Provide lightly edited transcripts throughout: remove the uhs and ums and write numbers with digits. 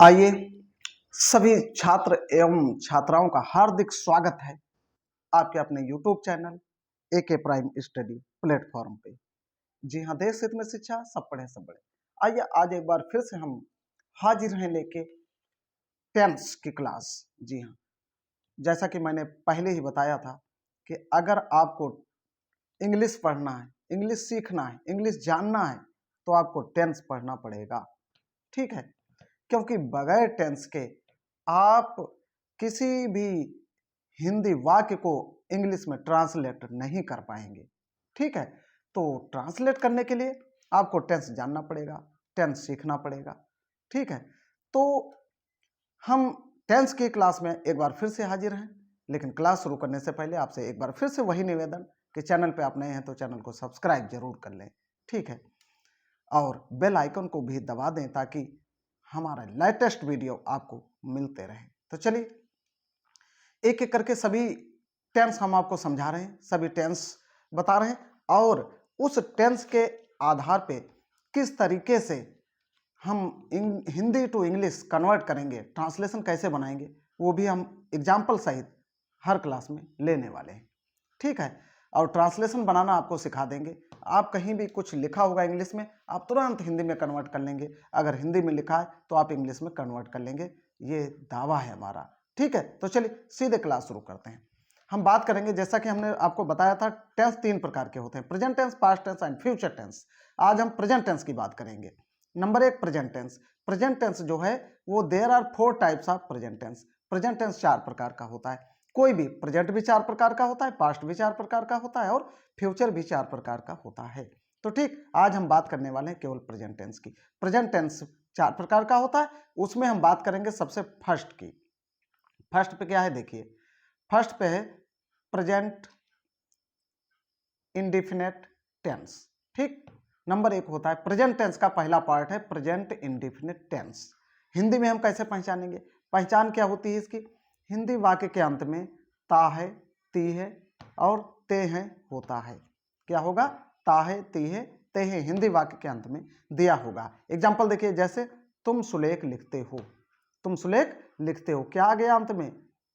आइए, सभी छात्र एवं छात्राओं का हार्दिक स्वागत है आपके अपने YouTube channel A K prime study platform पे। जी हाँ, देश हित में शिक्षा, सब पढ़े सब बड़े। आइए आज एक बार फिर से हम हाजिर हैं लेके टेंस की क्लास। जी हाँ, जैसा कि मैंने पहले ही बताया था कि अगर आपको इंग्लिश पढ़ना है, इंग्लिश सीखना है, इंग्लिश जानना है तो आपको टेंस पढ़ना पड़ेगा। ठीक है, क्योंकि बगैर टेंस के आप किसी भी हिंदी वाक्य को इंग्लिश में ट्रांसलेट नहीं कर पाएंगे। ठीक है, तो ट्रांसलेट करने के लिए आपको टेंस जानना पड़ेगा, टेंस सीखना पड़ेगा। ठीक है, तो हम टेंस की क्लास में एक बार फिर से हाजिर हैं, लेकिन क्लास शुरू करने से पहले आपसे एक बार फिर से वही निवेदन कि चैनल पे आप नए हैं तो चैनल को सब्सक्राइब जरूर कर लें। ठीक है, और बेल आइकन को भी दबा दें ताकि हमारा लेटेस्ट वीडियो आपको मिलते रहे। तो चलिए एक एक करके सभी टेंस हम आपको समझा रहे हैं, सभी टेंस बता रहे हैं और उस टेंस के आधार पे किस तरीके से हम हिंदी टू इंग्लिश कन्वर्ट करेंगे, ट्रांसलेशन कैसे बनाएंगे, वो भी हम एग्जाम्पल सहित हर क्लास में लेने वाले हैं। ठीक है, और ट्रांसलेशन बनाना आपको सिखा देंगे। आप कहीं भी कुछ लिखा होगा इंग्लिश में, आप तुरंत हिंदी में कन्वर्ट कर लेंगे। अगर हिंदी में लिखा है तो आप इंग्लिश में कन्वर्ट कर लेंगे, ये दावा है हमारा। ठीक है, तो चलिए सीधे क्लास शुरू करते हैं। हम बात करेंगे, जैसा कि हमने आपको बताया था, टेंस तीन प्रकार के होते हैं, present tense, past tense and future tense. आज हम प्रेजेंट टेंस की बात करेंगे। नंबर एक, प्रेजेंट टेंस। प्रेजेंट टेंस जो है वो there are 4 types of present tense. Present tense 4 प्रकार का होता है। कोई भी प्रेजेंट भी 4 प्रकार का होता है, पास्ट भी 4 प्रकार का होता है और फ्यूचर भी 4 प्रकार का होता है। तो ठीक, आज हम बात करने वाले हैं केवल प्रेजेंट टेंस की। प्रेजेंट टेंस 4 प्रकार का होता है, उसमें हम बात करेंगे सबसे फर्स्ट की। फर्स्ट पे क्या है देखिए, फर्स्ट पे है प्रेजेंट इंडिफिनिट टेंस। ठीक, नंबर एक होता है प्रेजेंट टेंस का पहला पार्ट है प्रेजेंट इंडिफिनिट टेंस। हिंदी में हम कैसे पहचानेंगे? पहचान क्या होती है इसकी? हिंदी वाक्य के अंत में ता है, ती है और ते हैं होता है। क्या होगा? ता है, ती है, ते हैं हिंदी वाक्य के अंत में दिया होगा। एग्जाम्पल देखिए, जैसे तुम सुलेख लिखते हो, तुम सुलेख लिखते हो, क्या आ गया अंत में?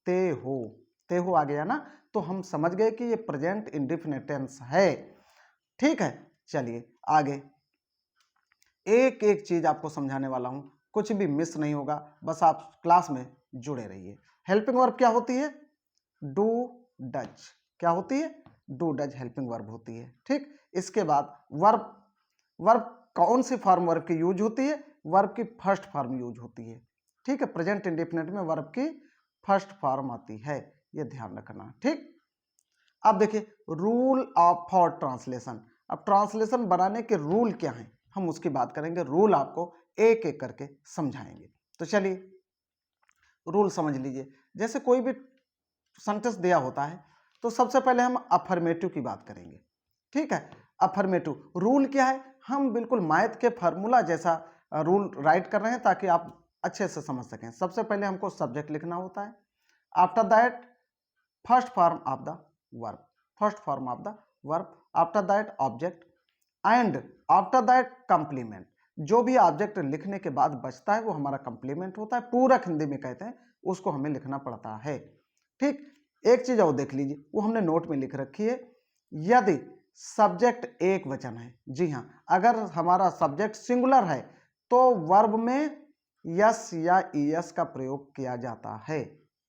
ते हो, ते हो आ गया ना। तो हम समझ गए कि ये प्रेजेंट इंडिफिनिट टेंस है। ठीक है, चलिए आगे एक एक चीज आपको समझाने वाला हूं, कुछ भी मिस नहीं होगा, बस आप क्लास में जुड़े रहिए। हेल्पिंग वर्ब क्या होती है? Do does. क्या होती है? डू डज हेल्पिंग वर्ब होती है। ठीक, इसके बाद वर्ब, वर्ब कौन सी फॉर्म वर्ब की यूज होती है? वर्ब की फर्स्ट फॉर्म यूज होती है। ठीक है, प्रेजेंट इंडेफिनिट में वर्ब की फर्स्ट फॉर्म आती है, ये ध्यान रखना। ठीक, अब देखिए रूल ऑफ फॉर ट्रांसलेशन। अब ट्रांसलेशन बनाने के रूल क्या हैं, हम उसकी बात करेंगे। रूल आपको एक एक करके समझाएंगे। तो चलिए रूल समझ लीजिए। जैसे कोई भी सेंटेंस दिया होता है तो सबसे पहले हम अफर्मेटिव की बात करेंगे। ठीक है, अफर्मेटिव रूल क्या है? हम बिल्कुल मैथ के फार्मूला जैसा रूल राइट कर रहे हैं ताकि आप अच्छे से समझ सकें। सबसे पहले हमको सब्जेक्ट लिखना होता है, after that first form of the verb, first form of the verb, after that object and after that complement. जो भी ऑब्जेक्ट लिखने के बाद बचता है वो हमारा कंप्लीमेंट होता है, पूरक हिंदी में कहते हैं, उसको हमें लिखना पड़ता है। ठीक, एक चीज और देख लीजिए, वो हमने नोट में लिख रखी है, यदि सब्जेक्ट एक वचन है, जी हाँ, अगर हमारा सब्जेक्ट सिंगुलर है तो वर्ब में यस या ईएस का प्रयोग किया जाता है।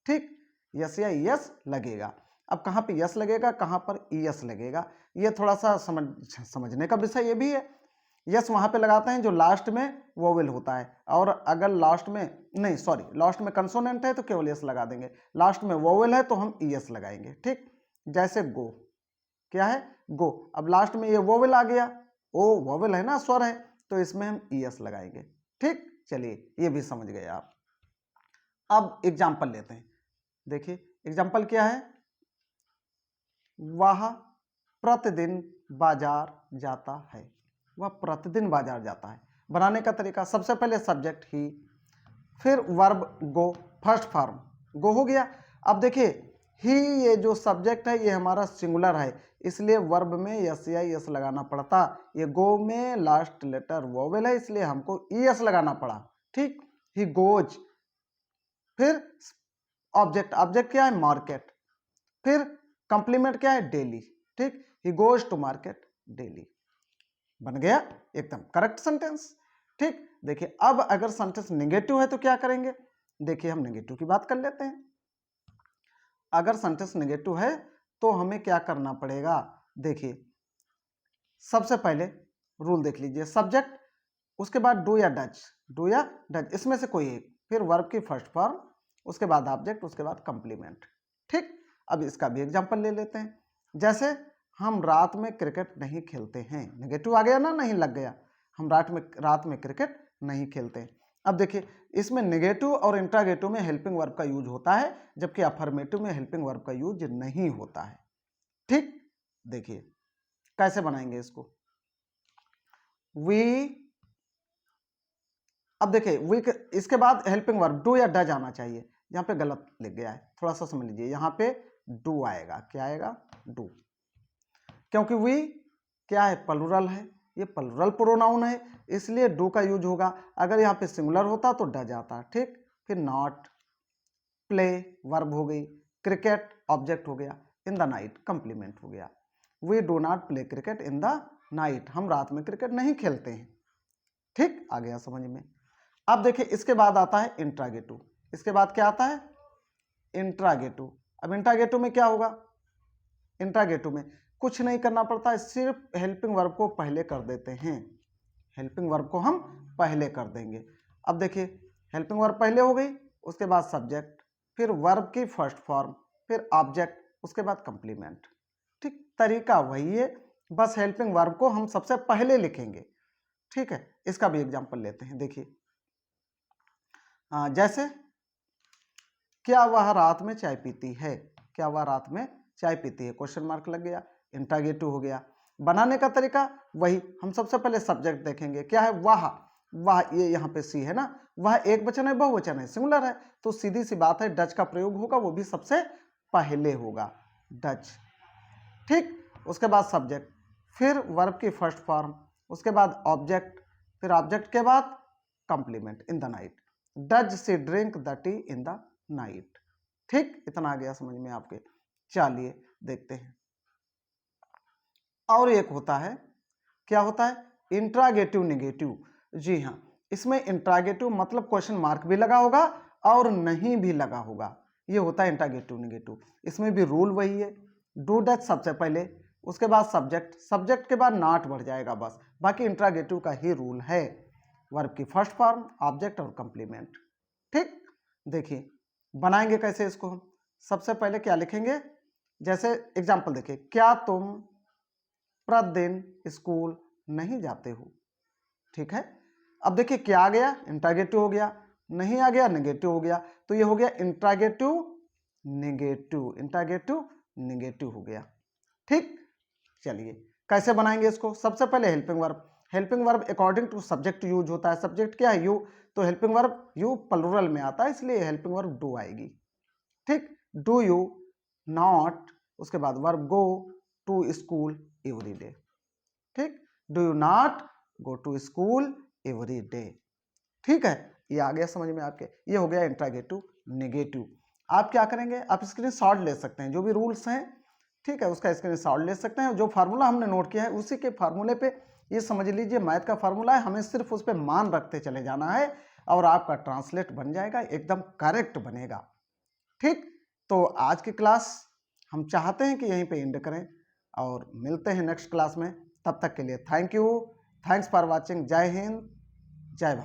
ठीक, यस या ईएस लगेगा। अब कहाँ पे यस लगेगा, कहाँ पर ईएस लगेगा, ये थोड़ा सा समझने का विषय ये भी है। यस वहां पे लगाते हैं जो लास्ट में वोवेल होता है, और अगर लास्ट में नहीं, सॉरी, लास्ट में कंसोनेंट है तो केवल यस लगा देंगे, लास्ट में वोवेल है तो हम ईएस लगाएंगे। ठीक, जैसे गो, क्या है? गो। अब लास्ट में ये वोवेल आ गया, ओ वोवेल है ना, स्वर है, तो इसमें हम ईएस लगाएंगे। ठीक, चलिए ये भी समझ गए आप। अब एग्जाम्पल लेते हैं। देखिए एग्जाम्पल क्या है, वह प्रतिदिन बाजार जाता है, वह प्रतिदिन बाजार जाता है। बनाने का तरीका, सबसे पहले सब्जेक्ट ही, फिर वर्ब गो, फर्स्ट फॉर्म गो हो गया। अब देखिए ही, ये जो सब्जेक्ट है ये हमारा सिंगुलर है, इसलिए वर्ब में यस या यस लगाना पड़ता। ये गो में लास्ट लेटर वोवेल है इसलिए हमको ईएस लगाना पड़ा। ठीक, ही गोज, फिर ऑब्जेक्ट, ऑब्जेक्ट क्या है मार्केट, फिर कंप्लीमेंट क्या है डेली, ठीक, he goes to market daily. बन गया एकदम करेक्ट सेंटेंस। ठीक, देखिए अब अगर सेंटेंस नेगेटिव है तो क्या करेंगे, देखिए हम नेगेटिव की बात कर लेते हैं। अगर सेंटेंस नेगेटिव है तो हमें क्या करना पड़ेगा, देखिए सबसे पहले रूल देख लीजिए, सब्जेक्ट, उसके बाद डू या डज, डू या डज इसमें से कोई एक, फिर वर्ब की फर्स्ट फॉर्म, उसके बाद ऑब्जेक्ट, उसके बाद कंप्लीमेंट। ठीक, अब इसका भी एग्जांपल ले लेते हैं। जैसे हम रात में क्रिकेट नहीं खेलते हैं, नेगेटिव आ गया ना, नहीं लग गया, हम रात में क्रिकेट नहीं खेलते हैं। अब देखिए इसमें नेगेटिव और इंट्रागेटिव में हेल्पिंग वर्ब का यूज होता है, जबकि अफर्मेटिव में हेल्पिंग वर्ब का यूज नहीं होता है। ठीक, देखिए कैसे बनाएंगे इसको, वी, अब देखिए वी इसके बाद हेल्पिंग वर्ब डू या डज आना चाहिए, यहाँ पे गलत लिख गया है, थोड़ा सा समझ लीजिए, यहाँ पे डू आएगा, क्या आएगा डू, क्योंकि वी क्या है प्लूरल है, ये प्लूरल प्रोनाउन है, इसलिए डू का यूज होगा। अगर यहाँ पे सिंगुलर होता तो डज आता। ठीक, फिर नॉट, प्ले वर्ब हो गई, क्रिकेट ऑब्जेक्ट हो गया, इन द नाइट कंप्लीमेंट हो गया। We do not play cricket in the night, हम रात में क्रिकेट नहीं खेलते हैं। ठीक, आ गया समझ में। अब देखिए इसके बाद आता है इंट्रागेटिव, इसके बाद क्या आता है इंट्रागेटिव। अब इंट्रागेटिव में क्या होगा, इंट्रागेटिव में कुछ नहीं करना पड़ता है, सिर्फ हेल्पिंग वर्ब को पहले कर देते हैं, हेल्पिंग वर्ब को हम पहले कर देंगे। अब देखिए हेल्पिंग वर्ब पहले हो गई, उसके बाद सब्जेक्ट, फिर वर्ब की फर्स्ट फॉर्म, फिर ऑब्जेक्ट, उसके बाद कंप्लीमेंट। ठीक, तरीका वही है, बस हेल्पिंग वर्ब को हम सबसे पहले लिखेंगे। ठीक है, इसका भी एग्जांपल लेते हैं। देखिए जैसे क्या वह रात में चाय पीती है, क्या वह रात में चाय पीती है, क्वेश्चन मार्क लग गया, इंट्रागेटिव हो गया। बनाने का तरीका वही, हम सबसे पहले सब्जेक्ट देखेंगे, क्या है वह, वह ये यहाँ पे सी है ना, वह एक वचन है बहुवचन है सिंगुलर है, तो सीधी सी बात है डज का प्रयोग होगा, वो भी सबसे पहले होगा डज। ठीक, उसके बाद सब्जेक्ट, फिर वर्ब की फर्स्ट फॉर्म, उसके बाद ऑब्जेक्ट, फिर ऑब्जेक्ट के बाद complement, in the night, does she drink the T in the night. ठीक, इतना आ गया समझ में आपके। चलिए देखते हैं, और एक होता है, क्या होता है इंट्रागेटिव नेगेटिव। जी हाँ, इसमें इंट्रागेटिव मतलब क्वेश्चन मार्क भी लगा होगा और नहीं भी लगा होगा, ये होता है इंट्रागेटिव नेगेटिव। इसमें भी रूल वही है, डू डज सबसे पहले, उसके बाद सब्जेक्ट, सब्जेक्ट के बाद नॉट बढ़ जाएगा बस, बाकी इंट्रागेटिव का ही रूल है, वर्ब की फर्स्ट फॉर्म, ऑब्जेक्ट और कंप्लीमेंट। ठीक, देखिए बनाएंगे कैसे इसको हम, सबसे पहले क्या लिखेंगे, जैसे एग्जाम्पल देखिए, क्या तुम प्रतिदिन स्कूल नहीं जाते हो। ठीक है, अब देखिए क्या आ गया इंट्रागेटिव हो गया, नहीं आ गया नेगेटिव हो गया, तो ये हो गया इंट्रागेटिव नेगेटिव, इंट्रागेटिव नेगेटिव हो गया। ठीक, चलिए कैसे बनाएंगे इसको, सबसे पहले helping verb, helping verb according to subject use होता है, सब्जेक्ट क्या है यू, तो हेल्पिंग वर्ब यू प्लूरल में आता है, इसलिए हेल्पिंग वर्ब डू आएगी। ठीक, डू यू नॉट, उसके बाद verb go to school every day. ठीक, do you not go to school every day. ठीक है, ये आ गया समझ में आपके, ये हो गया इंट्रागेटिव नेगेटिव। आप क्या करेंगे, आप स्क्रीनशॉट ले सकते हैं, जो भी रूल्स हैं ठीक है उसका स्क्रीनशॉट ले सकते हैं, जो फार्मूला हमने नोट किया है उसी के फार्मूले पे, ये समझ लीजिए मैथ का फार्मूला है, हमें सिर्फ उस पर मान रखते चले जाना है और आपका ट्रांसलेट बन जाएगा, एकदम करेक्ट बनेगा। ठीक, तो आज की क्लास हम चाहते हैं कि यहीं पे एंड करें और मिलते हैं नेक्स्ट क्लास में, तब तक के लिए thank you, thanks for watching, जय हिंद, जय भारत।